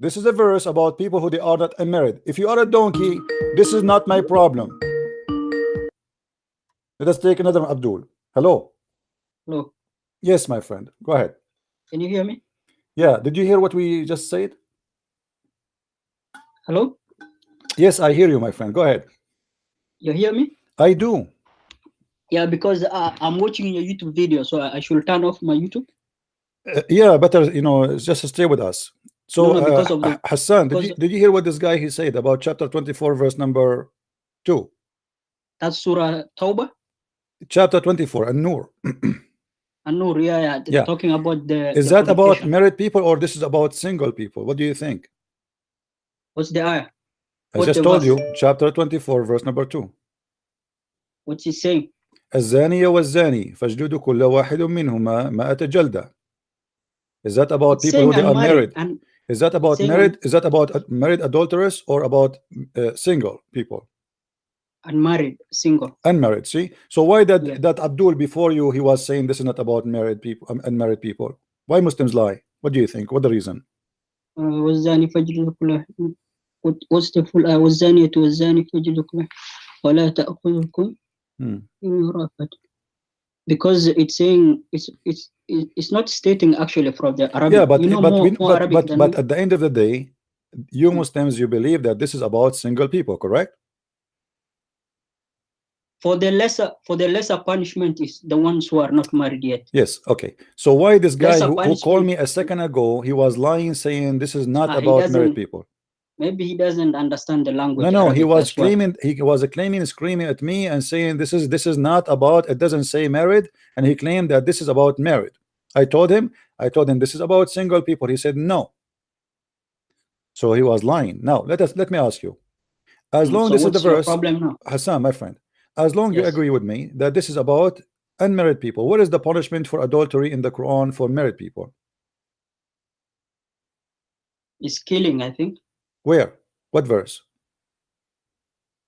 This is a verse about people who they are not unmarried. If you are a donkey, this is not my problem. Let us take another one. Abdul. Hello. Hello. Yes, my friend. Go ahead. Can you hear me? Yeah. Did you hear what we just said? Hello. Yes, I hear you, my friend. Go ahead. You hear me? I do. Yeah, because I'm watching your YouTube video, so I should turn off my YouTube. Yeah, better, you know, just stay with us. So, no, because of the Hassan, did you hear what this guy he said about chapter 24, verse number 2? That's Surah Tawbah. Chapter 24, An-Nur. An-Nur, yeah. Talking about the. Is that about married people or this is about single people? What do you think? What's the ayah? I just told you, chapter 24, verse number 2. What's he saying? الزانية والزاني فاجلدوا كل واحد منهما 100 جلدة. Is that about people who they are married? Is that about married? Is that about married adulterers or about single people? Unmarried, single. Unmarried. See, so why that Abdul before you he was saying this is not about married people, unmarried people? Why Muslims lie? What do you think? What the reason? والزاني فاجلدوا كل what's the full والزانية والزاني فاجلدوا كل ولا تأخذكم because it's saying it's not stating actually from the Arabic. Yeah, but you know, but at the end of the day, you Muslims, you believe that this is about single people, correct? For the lesser punishment is the ones who are not married yet. Yes. Okay. So why this guy who called me a second ago, he was lying, saying this is not about married people? Maybe he doesn't understand the language. No, he was claiming screaming at me and saying this is not about, it doesn't say married, and he claimed that this is about married. I told him this is about single people. He said no. So he was lying. Now let me ask you, as long this is the verse, Hassan, my friend, as long you agree with me that this is about unmarried people, what is the punishment for adultery in the Quran for married people? It's killing, I think. Where? What verse?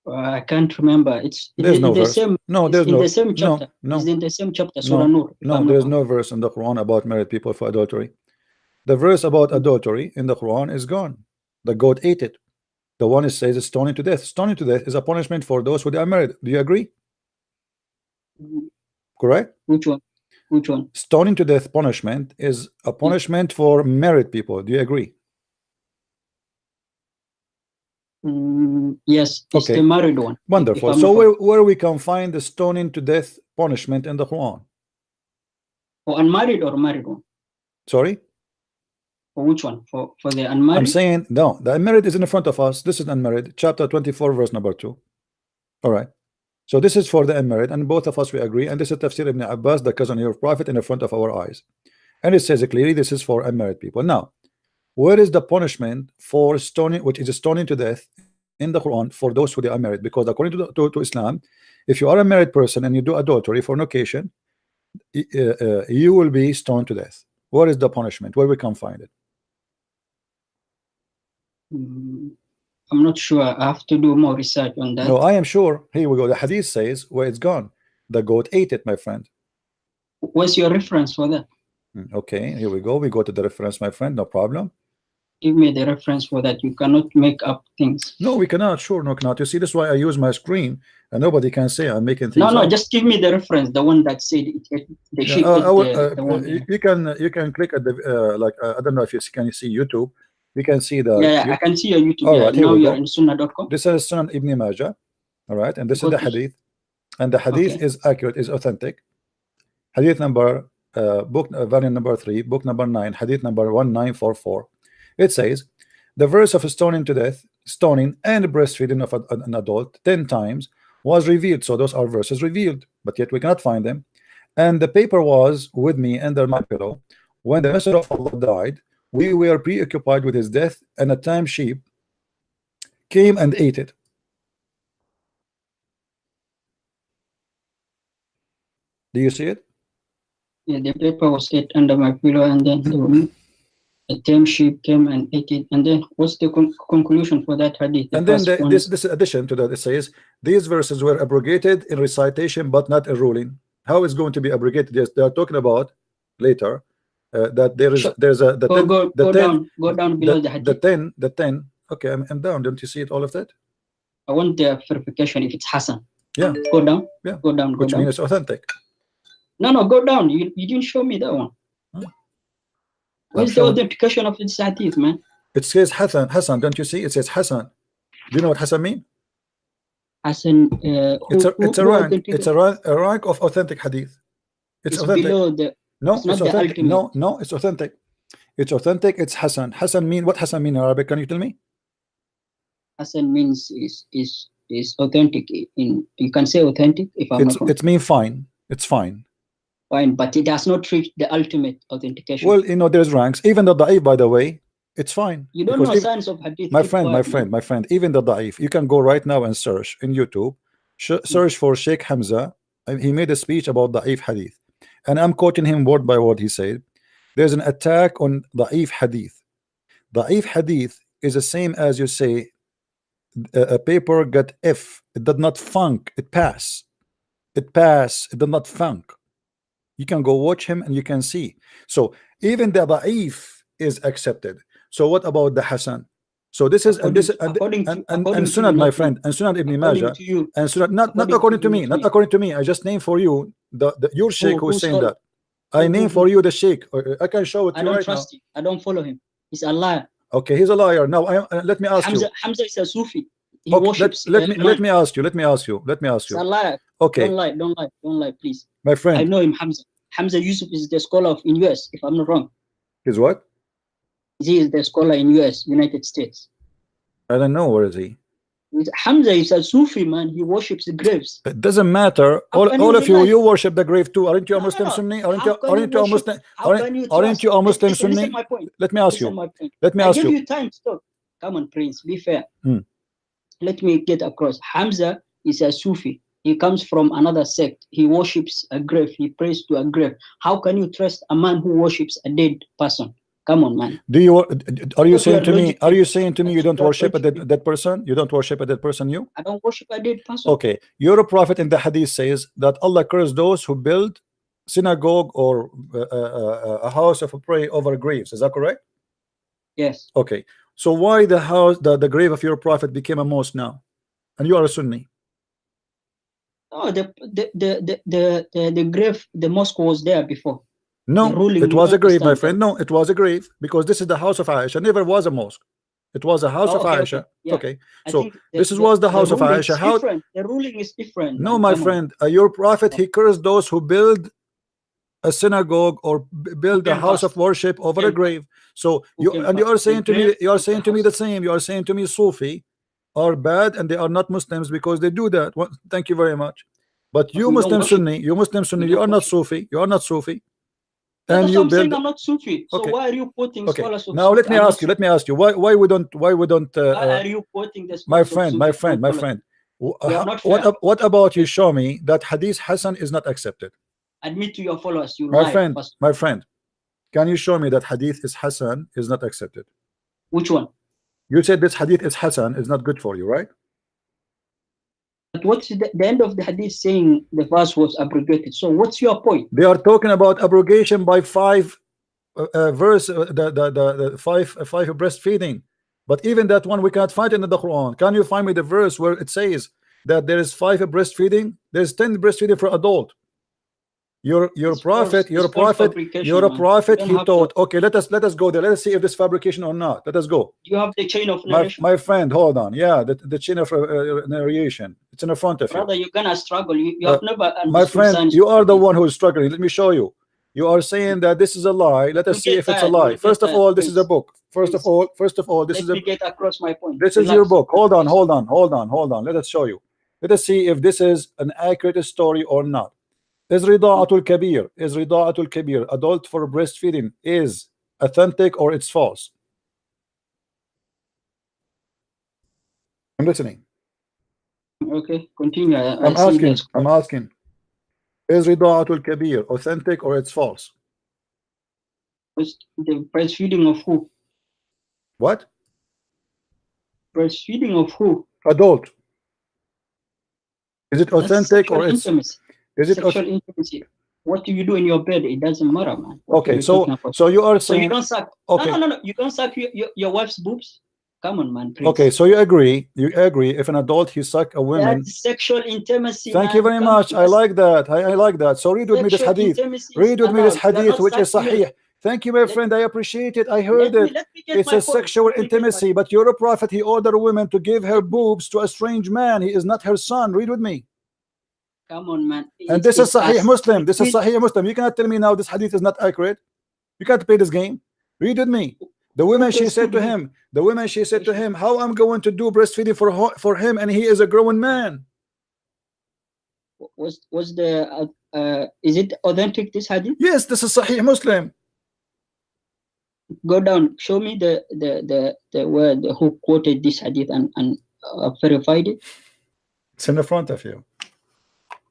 I can't remember. There's no verse. No, there's no. The same chapter. No. It's in the same chapter. Surah Nur. No, there's no verse in the Quran about married people for adultery. The verse about adultery in the Quran is gone. The goat ate it. The one it says is stoning to death. Stoning to death is a punishment for those who are married. Do you agree? Correct? Which one? Stoning to death punishment is a punishment for married people. Do you agree? Yes, it's the married one. Wonderful. So where we can find the stoning to death punishment in the Quran? For unmarried or married one? Sorry? For which one? For the unmarried? I'm saying no, the unmarried is in front of us. This is unmarried, chapter 24, verse number 2. All right. So this is for the unmarried, and both of us we agree. And this is Tafsir Ibn Abbas, the cousin of Prophet, in the front of our eyes. And it says clearly this is for unmarried people. Now, where is the punishment for stoning, which is stoning to death in the Quran for those who are married? Because according to Islam, if you are a married person and you do adultery for an occasion, you will be stoned to death. What is the punishment? Where we can find it? I'm not sure. I have to do more research on that. No, I am sure. Here we go. The hadith says where it's gone. The goat ate it, my friend. What's your reference for that? Okay, here we go. We go to the reference, my friend. No problem. Give me the reference for that. You cannot make up things. No, we cannot. Sure, no, cannot. You see, this is why I use my screen, and nobody can say I'm making things. No, up. Just give me the reference, the one that said the sheep. You can click at the I don't know if you can see YouTube. You can see the. I can see your YouTube. All right, now you're in Sunnah.com. This is Sunan Ibn Majah. All right, and this is the hadith, and the hadith is accurate, is authentic. Hadith number variant number 3, book number 9, hadith number 1944. It says the verse of stoning to death, stoning and breastfeeding of an adult 10 times was revealed. So those are verses revealed, but yet we cannot find them. And the paper was with me under my pillow. When the Messenger of Allah died, we were preoccupied with his death, and a tame sheep came and ate it. Do you see it? Yeah, the paper was ate under my pillow, and then a tame sheep came and ate it. And then what's the conclusion for that hadith? And then this addition to that, it says these verses were abrogated in recitation but not in ruling. How is going to be abrogated? Yes, they are talking about later that there is Sure. there's a the 10, Go the 10, go down below the hadith. the 10. Okay, I'm down. Don't you see it? All of that? I want the verification if it's Hassan. Yeah. Go down. Yeah. Go down. Go Which down. means it's authentic. No, go down. You didn't show me that one. Where's the shown- authentication of this hadith, man? It says Hassan. Hassan, don't you see? It says Hassan. Do you know what Hassan mean? Hassan. It's a who rank. authenticated? It's a rank of authentic hadith. It's authentic. below the. No, it's not it's the authentic. ultimate. No, it's authentic. It's authentic. It's Hassan. Hassan mean what? Hassan mean in Arabic? Can you tell me? Hassan means is authentic. In you can say authentic if I'm not wrong. It's mean fine. It's fine. Fine, but it does not reach the ultimate authentication. Well, you know, there's ranks. Even the da'if, by the way, it's fine. You don't Because know if- science of hadith. my keep friend, quiet, my friend, even the da'if, you can go right now and search in YouTube, search for Sheikh Hamza, and he made a speech about da'if hadith, and I'm quoting him word by word. He said there's an attack on da'if hadith. Da'if hadith is the same as you say a paper got F, it did not funk, it pass, it did not funk. You can go watch him and you can see. So even the da'if is accepted. So what about the Hassan? So this is and According to Sunan, you, my not friend, and Sunan Ibn according Majah, to you, and Sunan, not according according to to you, me, not not me. according to me. I just name for you your sheikh who's who's saying called- that. I name for you the sheikh. I can show it to I you don't right trust him. I don't follow him. He's a liar. now. Okay, he's a liar. Now let me ask you. Hamza is a Sufi. He Okay, worships. let me ask you. Let me ask you. He's a liar. Okay, Don't lie, please. my I friend. know him, Hamza. Hamza Yusuf is the scholar of in US, if I'm not wrong. Is what? He is the scholar in US, United States. I don't know. Where is he? Hamza is a Sufi, man. He worships the graves. It doesn't matter. How can All you of you, deny- you worship the grave too. Aren't you a No, Muslim no. Sunni? How Aren't can you you a worship- Muslim? How can you Aren't trust- you a Muslim Listen Sunni? my point. Let me ask Listen you. my point. Let me I ask give you. you time to talk. Come on, Prince. Be fair. Hmm. Let me get across. Hamza is a Sufi. He comes from another sect. He worships a grave. He prays to a grave. How can you trust a man who worships a dead person? Come on, man. Are you Look, saying your to me? logic- Are you saying to me you don't your worship a logic- dead person? You don't worship a dead person. You? I don't worship a dead person. Okay. Your prophet in the hadith says that Allah cursed those who build synagogue or a house of prayer over graves. Is that correct? Yes. Okay. So why the house, the grave of your prophet became a mosque now, and you are a Sunni? No, the grave, the mosque was there before. No, The ruling it was a grave, my understand friend. No, it was a grave because this is the house of Aisha. Never was a mosque. It was a house Oh, of okay, Aisha. okay, yeah. Okay. I So think this was the house of ruling Aisha. is How? different. The ruling is different. No, man. my Come on. friend, your prophet, he cursed those who build a synagogue or build a came house of first? worship over a came grave. So Who you came and you are first? saying The to me, grave you are or the saying to me house? the same. You are saying to me, Sufi are bad and they are not Muslims because they do that. Well, thank you very much. But you we don't Muslim worship. Sunni, you Muslim Sunni, We you don't are not worship. Sufi. You are not Sufi. Yeah, And that's you what I'm saying. build. I'm not Sufi. So Okay. why are you quoting Okay. scholars of Now let Sufi? me I'm ask you. not Let me ask you. Why we don't? Why we don't? Sufi. Why are you quoting the My scholars of friend, Sufi? my Don't friend, my follow. friend. You are not fair. What about you show me that Hadith Hassan is not accepted? Admit to your followers you My lie. friend, First. my friend, can you show me that Hadith is Hassan is not accepted? Which one? You said this Hadith is Hassan is not good for you, right? But what's the end of the hadith saying the verse was abrogated? So what's your point? They are talking about abrogation by five verse, the five breastfeeding. But even that one we cannot find in the Quran. Can you find me the verse where it says that there is 5 breastfeeding? There's 10 breastfeeding for adult. Your It's prophet, false- your it's false prophet, fabrication, you're a man. prophet. You He don't have taught. to- Okay, let us go there. Let us see if this fabrication or not. Let us go. You have the chain of My, narration. my friend, hold on. Yeah, the chain of narration. It's in the front of you. Brother, you're gonna struggle. You have never understood My friend, science you of are the hadith. one who is struggling. Let me show you. You are saying that this is a lie. Let us You see get if it's a tired, lie. you First get of all, tired, this is a please. book. First of all, this Let is a me get across my point. this is Relax. your book. Hold on. Let us show you. Let us see if this is an accurate story or not. Is Rida'atul Kabir, adult for breastfeeding, is authentic or it's false? I'm listening. Okay, continue. I'm asking. Is Rida'atul Kabir authentic or it's false? The breastfeeding of who? What? Breastfeeding of who? Adult. Is it That's authentic or sexual it's intimacy. is it Sexual intimacy. What do you do in your bed? It doesn't matter, man. What are Okay, you so talking about? so you are So you saying don't suck. okay. No. You don't suck your wife's boobs. Come on, man. Please. Okay, so you agree if an adult he suck a woman. That's sexual intimacy. Thank man. you very Come much. on, I like that. I like that. So read with me this sexual hadith. intimacy Read with me this allowed. You are hadith, not which is sucking sahih. Thank you, my friend. I appreciate it. I heard it. Let me get It's my a point. sexual Let me get my- intimacy, but you're a prophet. He ordered a woman to give her boobs to a strange man. He is not her son. Read with me. Come on, man. And this is Sahih Muslim. This is Sahih Muslim. You cannot tell me now this hadith is not accurate. You can't play this game. Read with me. The woman, she said to him, how I'm going to do breastfeeding for him, and he is a grown man. Was the is it authentic, this hadith? Yes, this is Sahih Muslim. Go down, show me the word who quoted this hadith and verified it. It's in the front of you.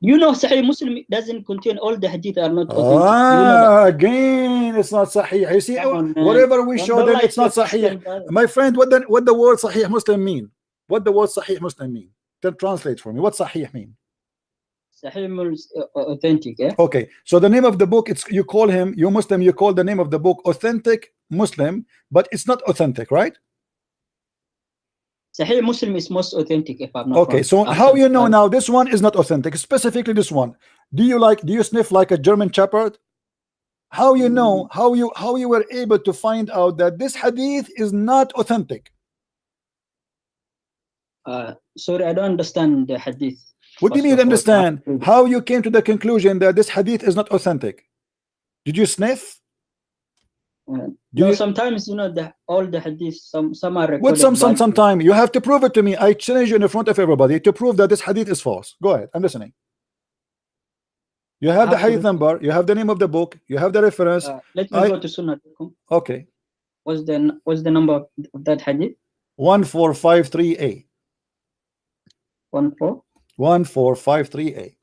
You know, Sahih Muslim doesn't contain all the hadith are not authentic. Again, it's not Sahih. You see, whatever we show them, it's not Sahih. My friend, what the word Sahih Muslim mean? What the word Sahih Muslim mean? Then translate for me. What Sahih mean? Sahih is authentic, yeah? Okay, so the name of the book, it's you call him, you Muslim, you call the name of the book Authentic Muslim, but it's not authentic, right? Sahih Muslim is most authentic, if I'm not okay wrong. So how you know now this one is not authentic, specifically this one? Do you sniff like a German Shepherd? How you know, how you were able to find out that this hadith is not authentic? Sorry, I don't understand the hadith. What do you mean understand? How you came to the conclusion that this hadith is not authentic? Did you sniff? Sometimes, you know, all the hadiths, some are recorded. What sometime? You have to prove it to me. I challenge you in front of everybody to prove that this hadith is false. Go ahead, I'm listening. You have the hadith number, you have the name of the book, you have the reference. Let me go to Sunnah. Okay. What's the number of that hadith? 1453A. 1453A.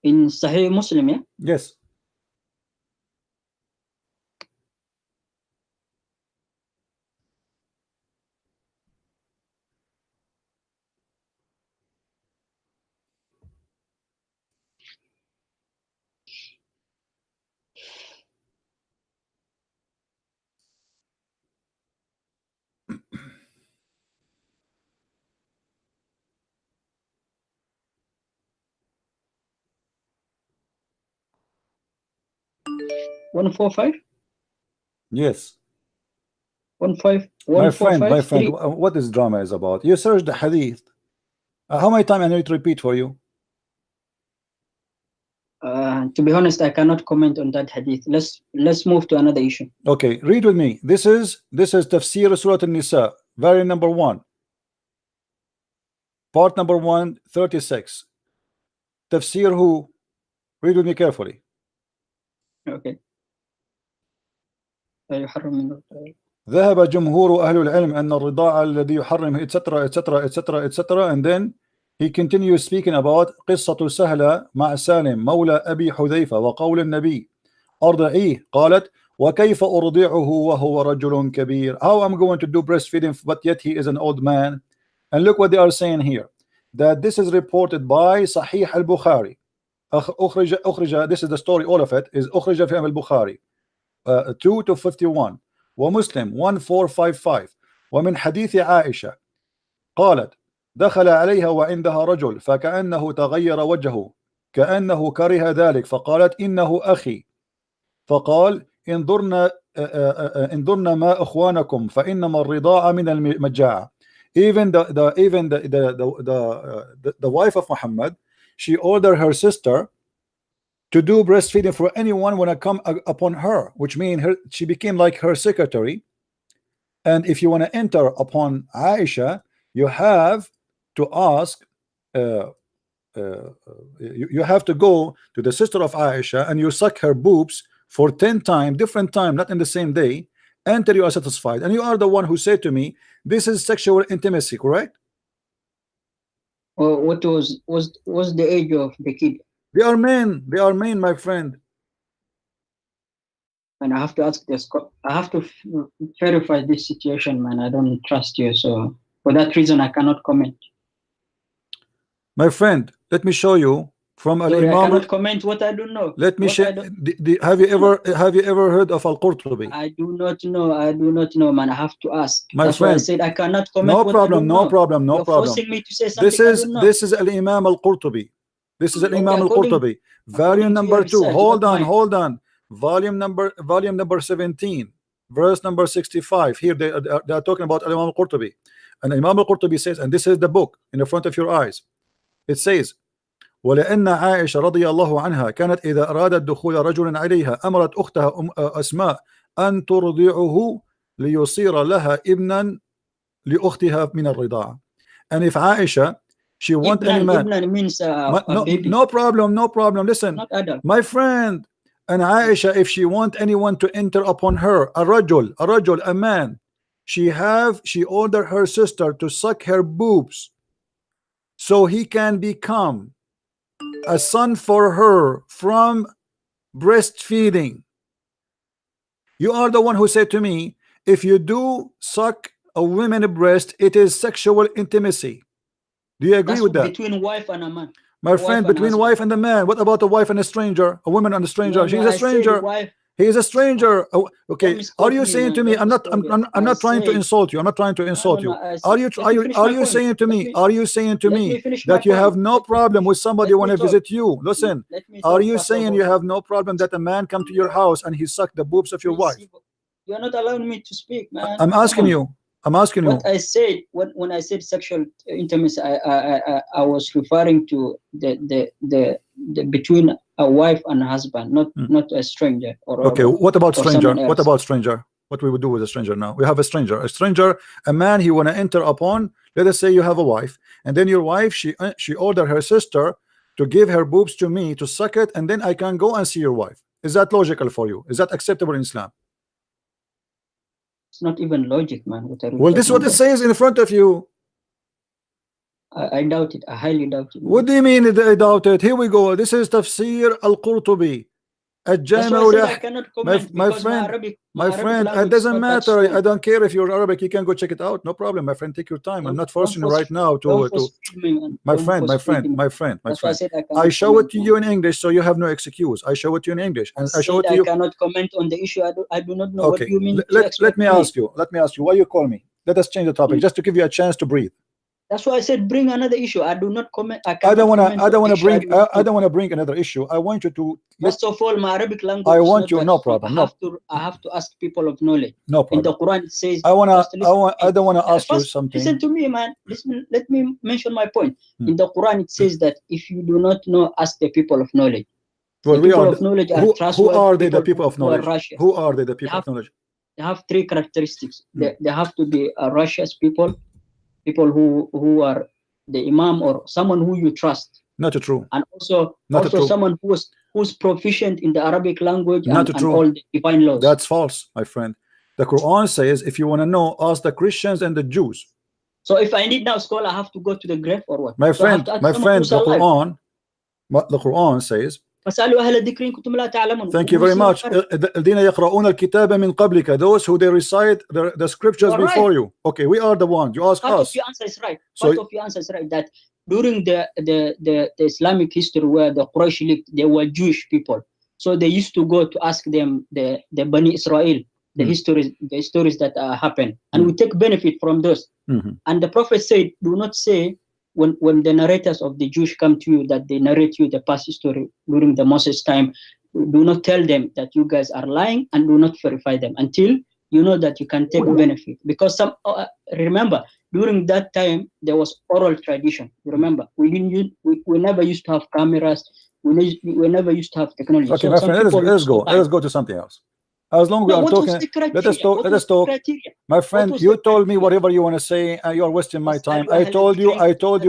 In Sahih Muslim, yeah? Yes. One 4-5? Yes. 1-5. My friend, what this drama is about? You search the hadith. How many times I need to repeat for you? To be honest, I cannot comment on that hadith. Let's move to another issue. Okay, read with me. This is Tafsir Surah An-Nisa, variant number 1, part number 136. Tafsir who? Read with me carefully. Okay. ذهب جمهور أهل العلم أن الرضاعة الذي يحرم etc. and then he continues speaking about قصة سهلة مع سالم مولى أبي حذيفة وقول النبي أرضعيه قالت وكيف أرضعه وهو رجل كبير. How I'm going to do breastfeeding but yet he is an old man? And look what they are saying here, that this is reported by Sahih al-Bukhari. أخرج, this is the story, all of it is أخرج في al-Bukhari 2-51 ومسلم 1455 ومن حديث عائشة قالت دخل عليها وعندها رجل فكأنه تغير وجهه كأنه كره ذلك فقالت إنه أخي فقال انظرنا ما أخوانكم فإنما الرضاعة من المجاعة. Even the wife of Muhammad, she ordered her sister to do breastfeeding for anyone when I come upon her, which means she became like her secretary. And if you want to enter upon Aisha, you have to ask, you have to go to the sister of Aisha and you suck her boobs for 10 times, different time, not in the same day, until you are satisfied. And you are the one who said to me, this is sexual intimacy, correct? What was the age of the kid? They are men. They are men, my friend. And I have to ask this. I have to verify this situation, man. I don't trust you, so for that reason, I cannot comment. My friend, let me show you from Sorry, I Al-Imam. cannot comment what I don't know. Let me What share. I don't- Have you ever heard of Al-Qurtubi? I do not know. I do not know, man. I have to ask. My That's why I friend, said I cannot comment. No what I problem, don't no know. problem, no You're problem. forcing me to say something I don't know. This is Al-Imam Al-Qurtubi. This is Al-Imam Al-Qurtubi. Volume to your number 2. research, Hold not on, mine. hold on. Volume number 17, verse number 65. Here they are talking about Al-Imam Al-Qurtubi. And Imam Al-Qurtubi says, and this is the book in the front of your eyes. It says, ولأن عائشة رضي الله عنها كانت إذا أرادت دخول رجل عليها أمرت أختها أسماء أن ترضعه ليصير لها ابنا لأختها من الرضاعة. And if Aisha, she want any man, Ibnan means a baby. no problem. Listen, Not adult. my friend, and Aisha, if she want anyone to enter upon her, a rajul, a man, she ordered her sister to suck her boobs so he can become a son for her from breastfeeding. You are the one who said to me, if you do suck a woman's breast, it is sexual intimacy. Do you agree That's with that? between wife and a man. My friend, between wife and a man. What about a wife and a stranger? A woman and a stranger? No, She's I a said stranger. wife. He is a stranger. Oh, okay. misquote Are you me, saying man. to me? Don't I'm not trying to said- insult you. I'm not trying to insult no, you. I Are you said- let me finish my point. saying to me? Are you saying to let me me finish my that you point. have no Let me problem finish- with somebody let me want to talk. visit you? Listen. Let me Are talk you first saying of you all. have no problem that a man come to your house and he suck the boobs of your wife? You're not allowing me to speak, man. I'm asking Come on. you. I'm asking you. What I said when I said sexual intimacy, I was referring to the between a wife and a husband, not a stranger or Okay, what about or stranger? someone What else. about stranger? What we would do with a stranger now? We have a stranger, a man he want to enter upon. Let us say you have a wife, and then your wife she ordered her sister to give her boobs to me to suck it, and then I can go and see your wife. Is that logical for you? Is that acceptable in Islam? It's not even logic, man. What are you Well, this is what it talking says in front of you. about? I doubt it. I highly doubt it. What do you mean I doubt it? Here we go. This is Tafsir Al-Qurtubi. That's why I said I cannot comment my because friend, my Arabic it language doesn't is not that matter. strong. I don't care if you're Arabic. You can go check it out. No problem, my friend. Take your time. I'm not forcing you right now to. My friend. That's why I said I cannot I show it comment to on you in English, so you have no excuse. I show it to you in English, and I show it to you. I cannot comment on the issue. I do not know Okay. what you mean. Let me ask you. Why you call me? Let us change the topic just to give you a chance to breathe. That's why I said bring another issue. I do not comment. I don't want to bring another issue. I want you to. First of all, my Arabic language. I want you. No problem. I have to ask people of knowledge. No problem. In the Quran, it says. I don't want to ask you something. Listen to me, man. Listen. Let me mention my point. In the Quran, it says that if you do not know, ask the people of knowledge. Well, the people of knowledge are who are they? The people of knowledge. Who are they? The people of knowledge. They have three characteristics. They have to be righteous people who are the imam or someone who you trust. Not true. And also someone who's proficient in the Arabic language and all the divine laws. That's false, my friend. The Quran says if you want to know, ask the Christians and the Jews. So if I need now scholar, I have to go to the grave or what? My friend, the Quran says. Thank you very much. Those who they recite the scriptures before you. Okay, we are the ones. You ask us. Part of your answer is right. Part of your answer is right that during the Islamic history where the Quraysh lived, they were Jewish people. So they used to go to ask them the Bani Israel, the stories that happen, and we take benefit from those. And the Prophet said, do not say when the narrators of the Jewish come to you that they narrate you the past history during the Moses time, do not tell them that you guys are lying and do not verify them until you know that you can take benefit. Because remember, during that time there was oral tradition. You remember, we never used to have cameras. We never used to have technology. Okay, my friend, let's go to something else. As long as we are talking, let us talk. My friend, you told me whatever you want to say, and you are wasting my time. I told you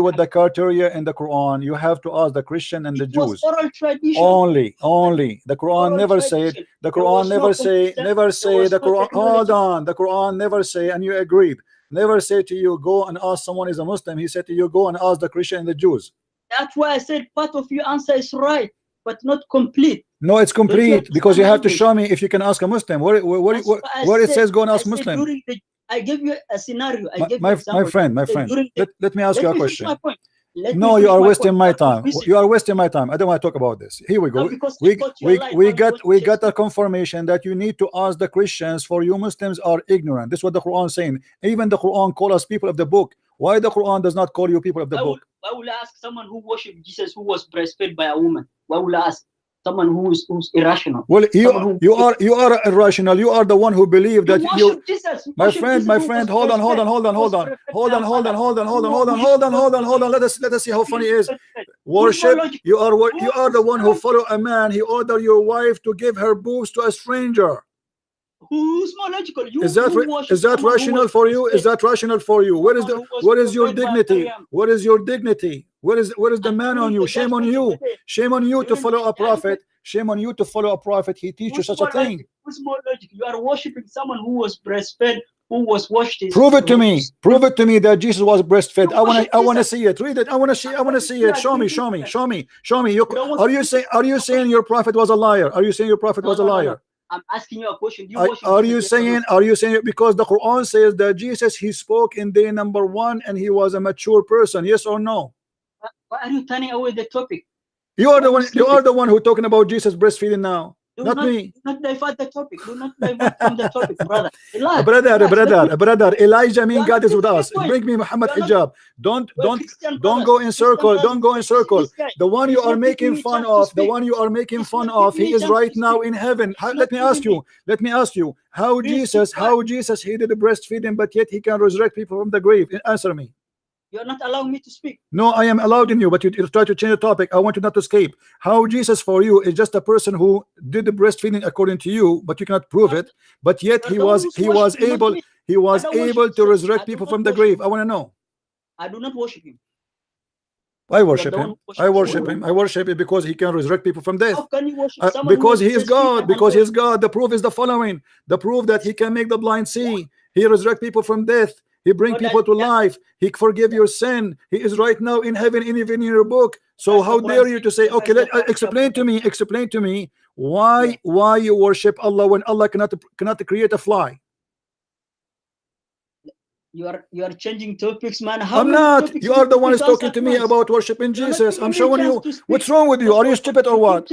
what the criteria in the Quran. You have to ask the Christian and the Jews. Oral tradition. Only. The Quran never said. The Quran never say. The Quran. Hold on. The Quran never say, and you agreed. Never say to you, go and ask someone is a Muslim. He said to you, go and ask the Christian and the Jews. That's why I said part of your answer is right, but not complete. No, it's complete understand because you my have to language? show me if you can ask a Muslim. Where That's what I it said. says go and I ask said Muslim. during the, I gave you a scenario. I gave you My example. friend, I said during the, let me ask you a let me finish question. my point. Let me No, you finish are my wasting point. my You are time. confusing. You are wasting my time. I don't want to talk about this. Here we go. No, because I thought you lied while you We watch got a Facebook. confirmation that you need to ask the Christians, for you Muslims are ignorant. This is what the Quran is saying. Even the Quran call us people of the book. Why the Quran does not call you people of the book? Why will I ask someone who worshipped Jesus who was breastfed by a woman? Why will I ask someone who's irrational? Well, Someone you are irrational. You are the one who believe that you you. worship Jesus. You My worship friend, Jesus my who friend, was hold on. Let us worship. You are the one who follow a man. He order your wife to give her boobs to a stranger. Who's more logical? You Is that rational for you? Is that rational for you? Where is your dignity? Where is your dignity? Where is the man on you? Shame on you. Shame on you to follow a prophet. Shame on you to follow a prophet. He teaches such a thing. Who's more logical? You are worshiping someone who was breastfed, who was washed. Prove it to me. Prove it to me that Jesus was breastfed. I want to see it. Read it. I want to see it. Show me. Are you saying your prophet was a liar? Are you saying your prophet was a liar? I'm asking you a question. Are you saying because the Quran says that Jesus, he spoke in day number 1 and he was a mature person? Yes or no? Why are you turning away the topic? You are the one who talking about Jesus breastfeeding now. Not me. Do not divert the topic. Do not divert from the topic, brother. Brother, Elijah mean God is with us. Bring me Muhammad hijab. Don't go in circle. Don't go in circle. The one you are making fun of, he is right now in heaven. Let me ask you, how Jesus he did the breastfeeding, but yet he can resurrect people from the grave? Answer me. You're not allowing me to speak. No, I am allowed in you, but you try to change the topic. I want you not to escape. How Jesus for you is just a person who did the breastfeeding according to you, but you cannot prove it. But yet he was able to resurrect people from the grave. I want to know. I do not worship him. I worship him. I worship him because he can resurrect people from death. How can you worship someone because he is God. Because he is God. The proof is the following. The proof that he can make the blind see. He resurrect people from death. He bring people to life. He forgive your sin. He is right now in heaven, even in your book. So how dare you to say, okay, explain to me why you worship Allah when Allah cannot create a fly? You are changing topics, man. I'm not. You are the one who's talking to me about worshiping Jesus. I'm showing you what's wrong with you. Are you stupid or what?